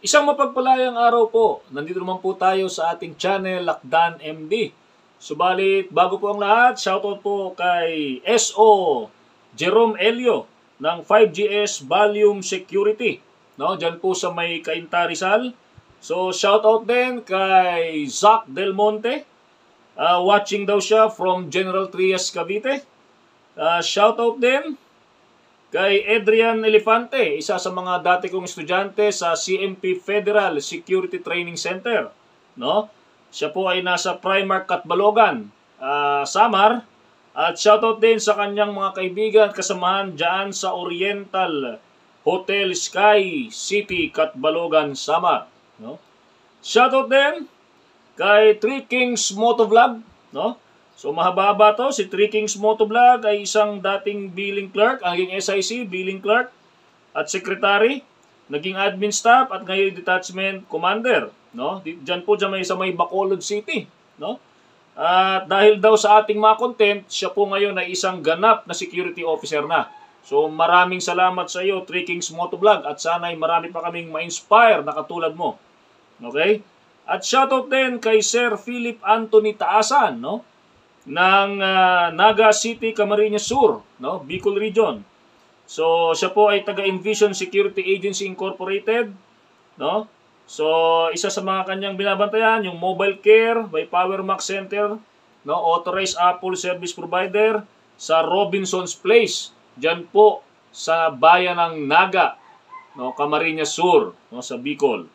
Isang mapagpalayang araw po. Nandito naman po tayo sa ating channel, Lakdan MD. Subalit, bago po ang lahat, shoutout po kay SO Jerome Elio ng 5GS Volume Security. No, diyan po sa may Cainta Rizal. So, shoutout din kay Zach Del Monte. Watching daw siya from General Trias, Cavite. Shoutout din kay Adrian Elefante, isa sa mga dati kong estudyante sa CMP Federal Security Training Center. No? Siya po ay nasa Primark Catbalogan, Samar. At shoutout din sa kanyang mga kaibigan at kasamahan dyan sa Oriental Hotel Sky City, Catbalogan, Samar. No? Shoutout din kay Three Kings Motovlog. No? So mahaba-haba to. Si Three Kings Motovlog ay isang dating billing clerk, naging SIC, billing clerk at secretary, naging admin staff at ngayon detachment commander. No? Diyan po dyan sa may Bacolod City. No? At dahil daw sa ating mga content, siya po ngayon ay isang ganap na security officer na. So maraming salamat sa iyo, Three Kings Motovlog, at sana ay marami pa kaming ma-inspire na katulad mo. Okay? At shoutout din kay Sir Philip Anthony Taasan, no? Ng Naga City, Camarines Sur, no? Bicol Region. So siya po ay taga Envision Security Agency Incorporated, no? So isa sa mga kanyang binabantayan yung Mobile Care by Power Max Center, no? Authorized Apple Service Provider sa Robinson's Place, diyan po sa bayan ng Naga, no? Camarines Sur, no? Sa Bicol.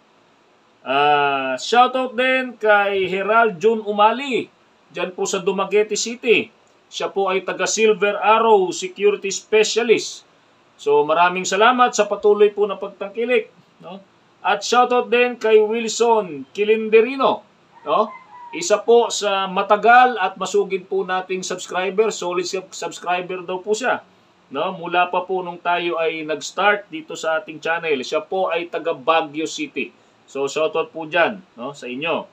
Shoutout din kay Herald June Umali, diyan po sa Dumaguete City. Siya po ay taga Silver Arrow Security Specialist. So maraming salamat sa patuloy po na pagtangkilik, no? At shoutout din kay Wilson Kilinderino, no? Isa po sa matagal at masugid po nating subscriber, solid subscriber daw po siya, no? Mula pa po nung tayo ay nag-start dito sa ating channel. Siya po ay taga Baguio City. So shoutout po diyan, no, sa inyo.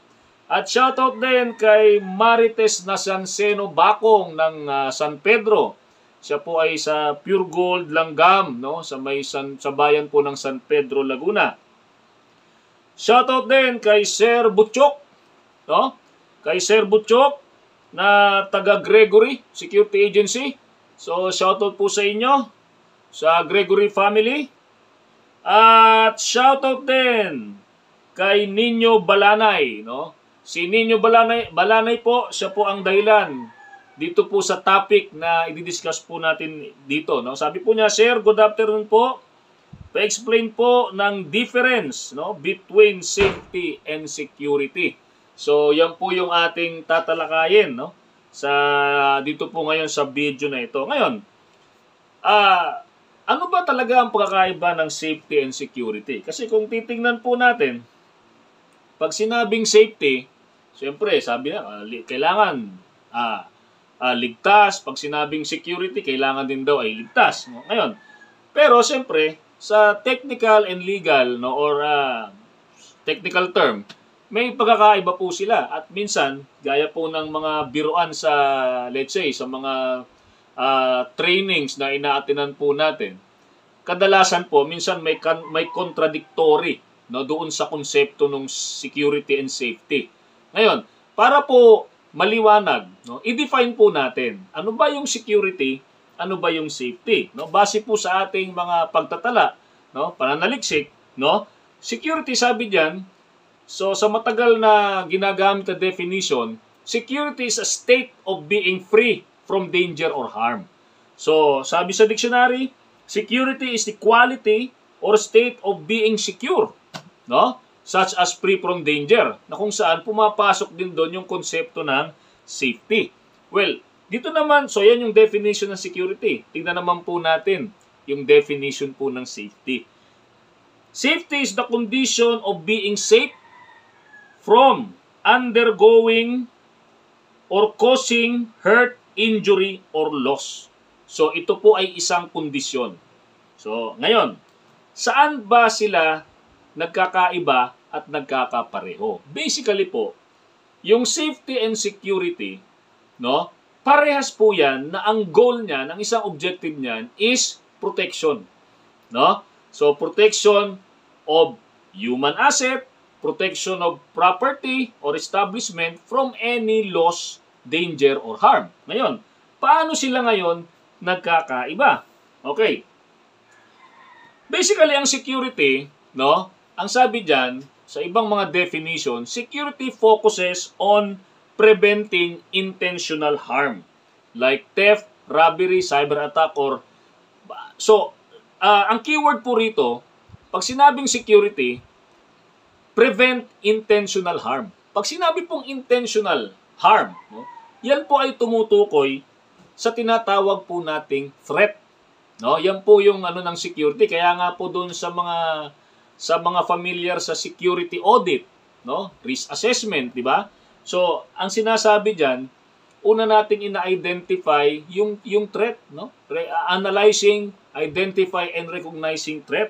At shoutout din kay Marites Nasanseno Bakong ng San Pedro. Siya po ay sa Pure Gold Langgam, no, sa bayan po ng San Pedro, Laguna. Shoutout din kay Sir Butchok, no? Kay Sir Butchok na taga Gregory Security Agency. So shoutout po sa inyo, sa Gregory family. At shoutout din kay Nino Balanay, no? Si Nino Balanay po, siya po ang dahilan dito po sa topic na i-discuss po natin dito, no? Sabi po niya, Sir, good afternoon po. Pa-explain po ng difference, no, between safety and security. So, yan po yung ating tatalakayin, no, sa dito po ngayon sa video na ito. Ngayon, ano ba talaga ang pagkakaiba ng safety and security? Kasi kung titingnan po natin, pag sinabing safety, siyempre, sabi na, kailangan ligtas. Pag sinabing security, kailangan din daw ay ligtas. No? Ngayon, pero siyempre, sa technical and legal, no, or technical term, may pagkakaiba po sila. At minsan, gaya po ng mga biruan sa, let's say, sa mga trainings na inaatinan po natin, kadalasan po, minsan may contradictory, no, doon sa konsepto ng security and safety. Ngayon, para po maliwanag, no, i-define po natin ano ba yung security, ano ba yung safety, no? Base po sa ating mga pagtatala, no, pananaliksik, no? Security, sabi diyan, so sa matagal na ginagamit na definition, security is a state of being free from danger or harm. So, sabi sa dictionary, security is the quality or state of being secure, no? Such as free from danger, na kung saan pumapasok din doon yung konsepto ng safety. Well, dito naman, so yan yung definition ng security. Tingnan naman po natin yung definition po ng safety. Safety is the condition of being safe from undergoing or causing hurt, injury, or loss. So ito po ay isang kondisyon. So ngayon, saan ba sila nagkakaiba at nagkakapareho? Basically po, yung safety and security, no, parehas po yan na ang goal niyan, ang isang objective niyan is protection, no? So protection of human asset, protection of property or establishment from any loss, danger, or harm. Ngayon, paano sila ngayon nagkakaiba? Okay. Basically, ang security, no, ang sabi dyan, sa ibang mga definition, security focuses on preventing intentional harm like theft, robbery, cyber attack, or... So, ang keyword po rito, pag sinabing security, prevent intentional harm. Pag sinabi pong intentional harm, no, yan po ay tumutukoy sa tinatawag po nating threat. No, yan po yung ano ng security. Kaya nga po doon sa mga familiar sa security audit, no, risk assessment, di ba? So, ang sinasabi diyan, una nating ina-identify yung threat, no? Analyzing, identify and recognizing threat,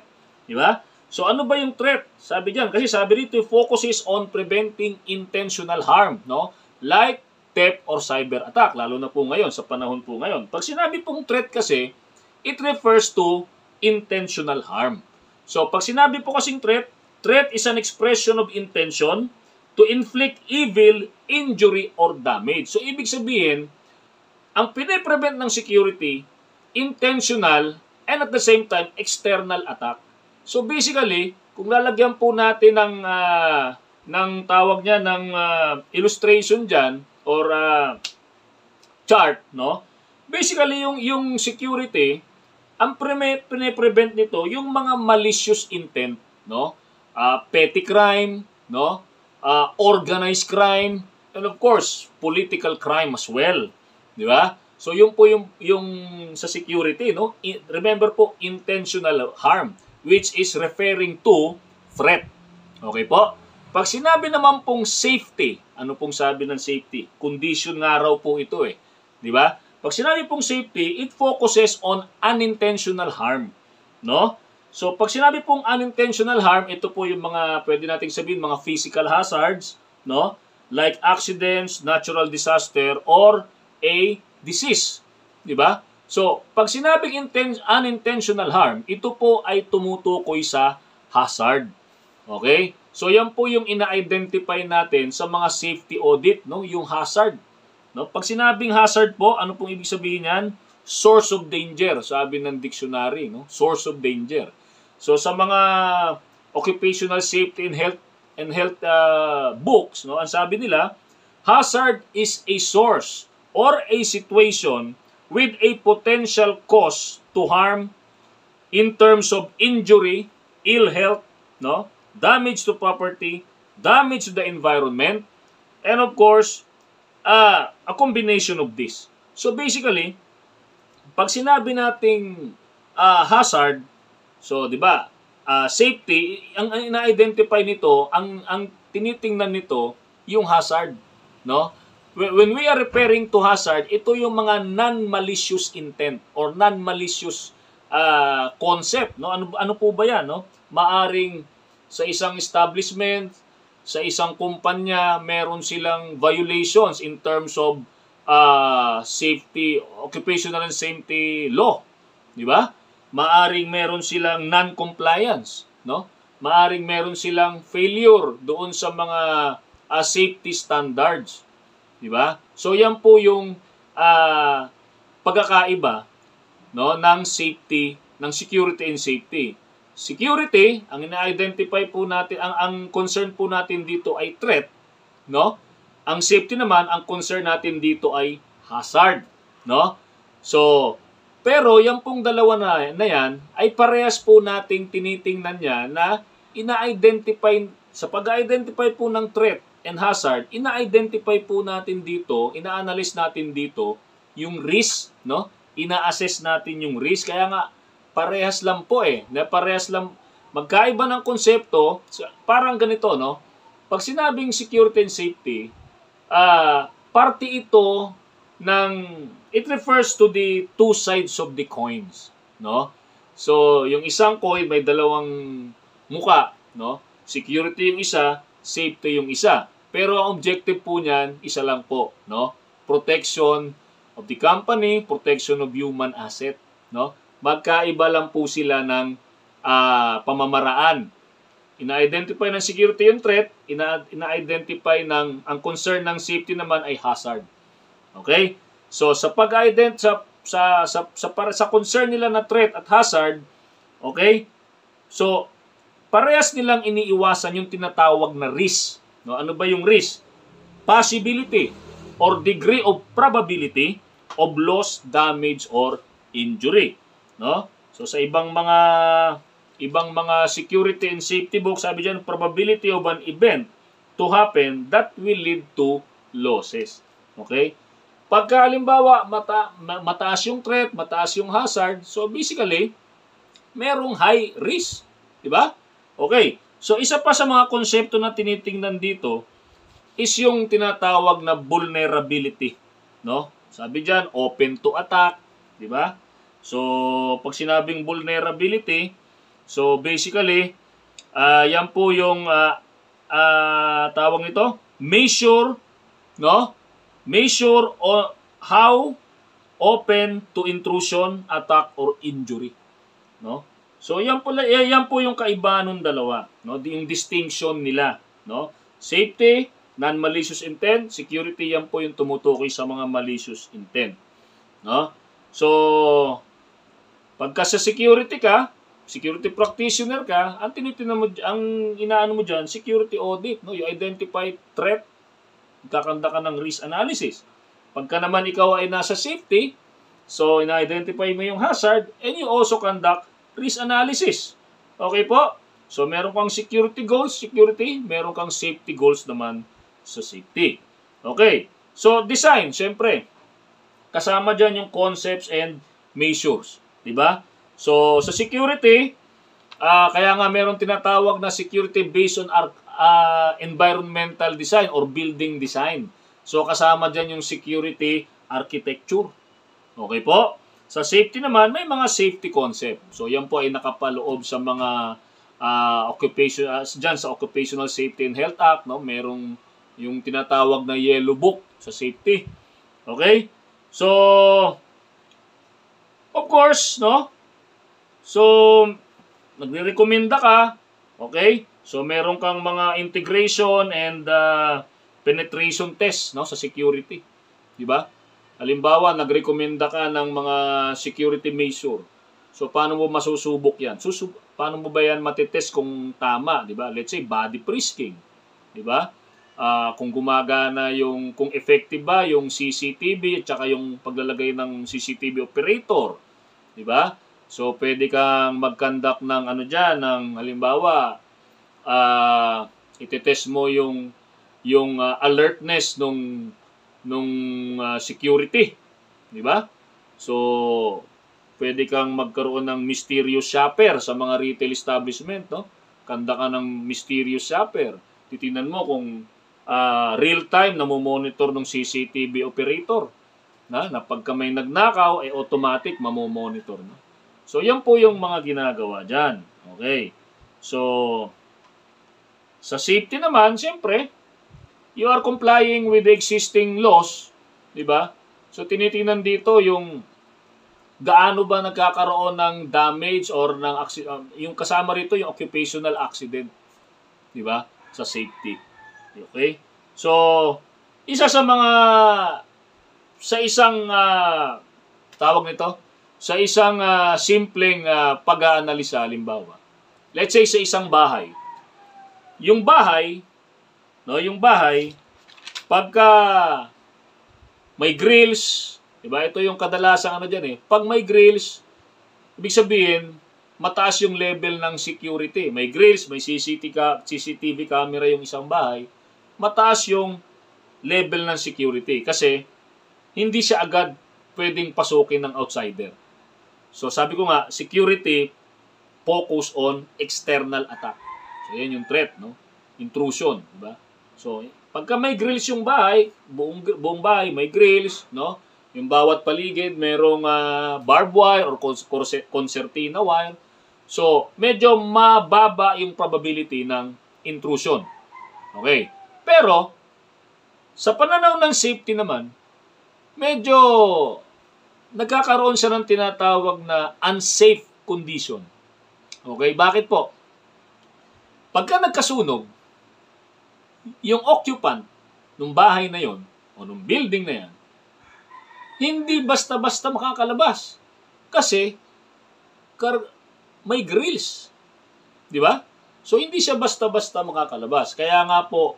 di ba? So, ano ba yung threat? Sabi diyan, kasi sabi dito, focuses on preventing intentional harm, no? Like theft or cyber attack, lalo na po ngayon, sa panahon po ngayon. Pag sinabi pong threat kasi, it refers to intentional harm. So, pag sinabi po kasing threat is an expression of intention to inflict evil, injury, or damage. So, ibig sabihin, ang pine-prevent ng security, intentional, and at the same time, external attack. So, basically, kung lalagyan po natin ng tawag niya, ng illustration dyan, or chart, no? Basically, yung security, ang pine-prevent nito, yung mga malicious intent, no? Petty crime, no? Organized crime, and of course, political crime as well. Di ba? So, yun po yung sa security, no? Remember po, intentional harm, which is referring to threat. Okay po? Pag sinabi naman pong safety, ano pong sabi ng safety? Condition nga raw po ito eh. Di ba? Pag sinabi pong safety, it focuses on unintentional harm. No? So, pag sinabi pong unintentional harm, ito po yung mga, pwede nating sabihin, mga physical hazards, no? Like accidents, natural disaster, or a disease. Di ba? So, pag sinabing unintentional harm, ito po ay tumutukoy sa hazard. Okay? So, yan po yung ina-identify natin sa mga safety audit, no? Yung hazard. No? Pag sinabing hazard po, ano pong ibig sabihin yan? Source of danger, sabi ng dictionary, no? Source of danger. So sa mga occupational safety and health books, no, ang sabi nila, hazard is a source or a situation with a potential cause to harm in terms of injury, ill health, no, damage to property, damage to the environment, and of course, a combination of this. So basically, pag sinabi nating hazard, so 'di ba? Safety, ang ina-identify nito, ang tinitingnan nito yung hazard, no? When we are referring to hazard, ito yung mga non-malicious intent or non-malicious concept, no? Ano po ba 'yan, no? Maaring sa isang establishment, sa isang kumpanya, meron silang violations in terms of safety, occupational and safety law, di ba? Maaring meron silang non-compliance, no? Maaring meron silang failure doon sa mga safety standards, di ba? So yan po yung pagkakaiba, no, ng safety, ng security and safety. Security, ang ina-identify po natin, ang concern po natin dito ay threat, no? Ang safety naman, ang concern natin dito ay hazard, no? So, pero yung pong dalawa na yan, ay parehas po nating tinitingnan niya na ina-identify, sa pag-identify po ng threat and hazard, ina-identify po natin dito, ina-analyze natin dito yung risk, no? Ina-assess natin yung risk, kaya nga, parehas lang po eh. Parehas lang, magkaiba ng konsepto, parang ganito, no? Pag sinabing security and safety, parte ito ng, it refers to the two sides of the coins, no? So, yung isang coin may dalawang muka, no? Security yung isa, safety yung isa. Pero ang objective po niyan, isa lang po, no? Protection of the company, protection of human asset, no? Magkaiba lang po sila ng pamamaraan. ina-identify ng security yung threat, ina-identify ang concern ng safety naman ay hazard. Okay? So sa sa concern nila na threat at hazard, okay? So parehas nilang iniiwasan yung tinatawag na risk. No, ano ba yung risk? Possibility or degree of probability of loss, damage or injury. No? So sa ibang mga security and safety book, sabi diyan probability of an event to happen that will lead to losses. Okay? Pagka halimbawa mataas yung threat, mataas yung hazard, so basically merong high risk, di ba? Okay. So isa pa sa mga konsepto na tinitingnan dito is yung tinatawag na vulnerability, no? Sabi diyan open to attack, di ba? So pag sinabing vulnerability, so basically yan po yung tawag nito, measure, no? Measure how open to intrusion, attack or injury, no? So yan po yung kaibahan ng dalawa, no? Yung distinction nila, no? Safety, non-malicious intent, security, yan po yung tumutukoy sa mga malicious intent, no? So pagka sa security ka, security practitioner ka, ang inaano mo diyan, security audit, no? You identify threat, kakanda ka ng risk analysis. Pagka naman ikaw ay nasa safety, so ina-identify mo yung hazard and you also conduct risk analysis. Okay po? So meron kang security goals, meron kang safety goals naman sa safety. Okay. So design, syempre, kasama dyan yung concepts and measures. Diba? So sa security, kaya nga meron tinatawag na security based on environmental design or building design. So kasama dyan yung security architecture. Okay po? Sa safety naman, may mga safety concept. So yan po ay nakapaloob sa mga sa Occupational Safety and Health Act, no? Merong yung tinatawag na Yellow Book sa safety. Okay? So of course, no? So nagre-recommenda ka, okay? So meron kang mga integration and penetration test, no, sa security. 'Di ba? Halimbawa, nagrekomenda ka ng mga security measure. So paano mo masusubok 'yan? Paano mo ba 'yan matitest kung tama, 'di ba? Let's say body frisking, 'di ba? Kung gumagana kung effective ba yung CCTV at saka yung paglalagay ng CCTV operator, 'di ba? So pwede kang mag-conduct ng ng halimbawa, itetest mo yung alertness nung security, di ba? So pwede kang magkaroon ng mysterious shopper sa mga retail establishment, no? Kanda ka ng mysterious shopper. Titingnan mo kung real time na monitor ng CCTV operator na pagka may nagnakaw ay automatic mamomonitor, no? So yan po yung mga ginagawa diyan. Okay. So sa safety naman, siyempre, you are complying with the existing laws, di ba? So tinitingnan dito yung gaano ba nagkakaroon ng damage or ng yung kasama rito yung occupational accident, di ba? Sa safety. Okay? So isa sa mga sa isang tawag nito, sa isang simpleng pag-aanalisa, halimbawa, let's say sa isang bahay. Yung bahay, pagka may grills, diba? Ito yung kadalasang diyan eh. Pag may grills, ibig sabihin, mataas yung level ng security. May grills, may CCTV camera yung isang bahay, mataas yung level ng security. Kasi, hindi siya agad pwedeng pasukin ng outsider. So, sabi ko nga, security focus on external attack. So, yan yung threat, no? Intrusion, diba? So, pagka may grills yung bahay, buong bahay may grills, no? Yung bawat paligid merong barbed wire or concertina wire. So, medyo mababa yung probability ng intrusion. Okay. Pero, sa pananaw ng safety naman, medyo nagkakaroon siya ng tinatawag na unsafe condition. Okay, bakit po? Pagka nagkasunog, yung occupant ng bahay na yon o ng building na yan, hindi basta-basta makakalabas. Kasi may grills. Di ba? So, hindi siya basta-basta makakalabas. Kaya nga po,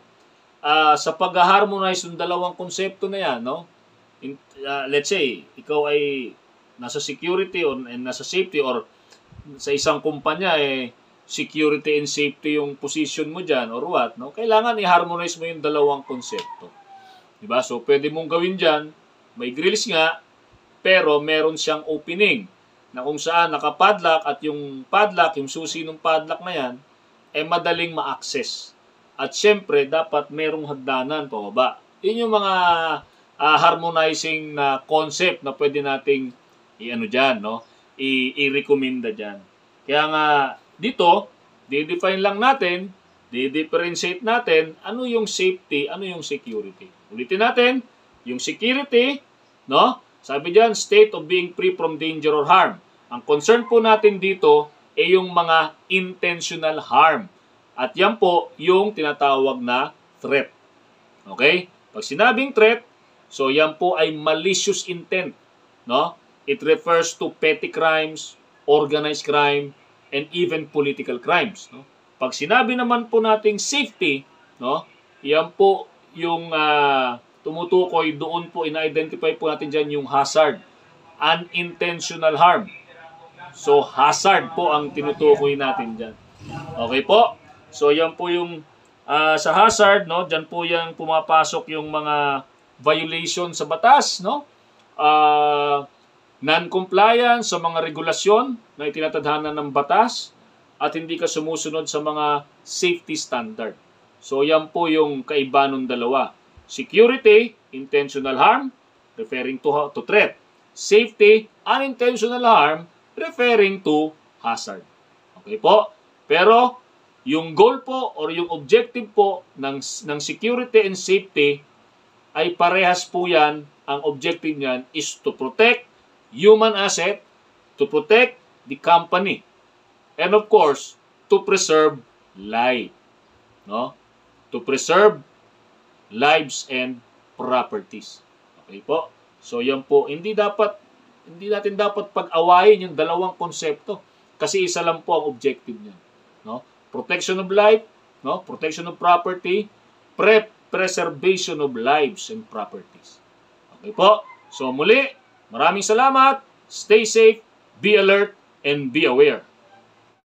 sa pag-harmonize ng dalawang konsepto na yan, no? Let's say, ikaw ay nasa security or nasa safety or sa isang kumpanya, security and safety yung position mo dyan or what, no? Kailangan i-harmonize mo yung dalawang konsepto. Diba? So, pwede mong gawin dyan, may grills nga, pero meron siyang opening na kung saan nakapadlock at yung padlock, yung susi ng padlock na yan, madaling ma-access. At syempre, dapat merong hagdanan pababa. Yun yung mga harmonizing na concept na pwede nating dyan, no? I-recommenda dyan. Kaya nga, dito, di-define lang natin, di-differentiate natin ano yung safety, ano yung security. Ulitin natin, yung security, no? Sabi dyan, state of being free from danger or harm. Ang concern po natin dito ay yung mga intentional harm. At yan po yung tinatawag na threat. Okay? Pag sinabing threat, so yan po ay malicious intent. No? It refers to petty crimes, organized crime, and even political crimes. No? Pag sinabi naman po nating safety, no? Yan po yung tumutukoy doon po, ina-identify po natin dyan yung hazard. Unintentional harm. So, hazard po ang tinutukoy natin dyan. Okay po? So, yan po yung sa hazard, no? Dyan po yung pumapasok yung mga violation sa batas, no? Non-compliance sa mga regulasyon na itinatadhana ng batas at hindi ka sumusunod sa mga safety standard. So, yan po yung kaiba ng dalawa. Security, intentional harm, referring to threat. Safety, unintentional harm, referring to hazard. Okay po? Pero, yung goal po or yung objective po ng security and safety ay parehas po yan. Ang objective niyan is to protect human asset, to protect the company, and of course, to preserve life. No? To preserve lives and properties. Okay po? So, yan po. Hindi natin dapat pag-awayin yung dalawang konsepto kasi isa lang po ang objective niyan. No? Protection of life, no? Protection of property, preservation of lives and properties. Okay po? So, muli, maraming salamat. Stay safe, be alert, and be aware.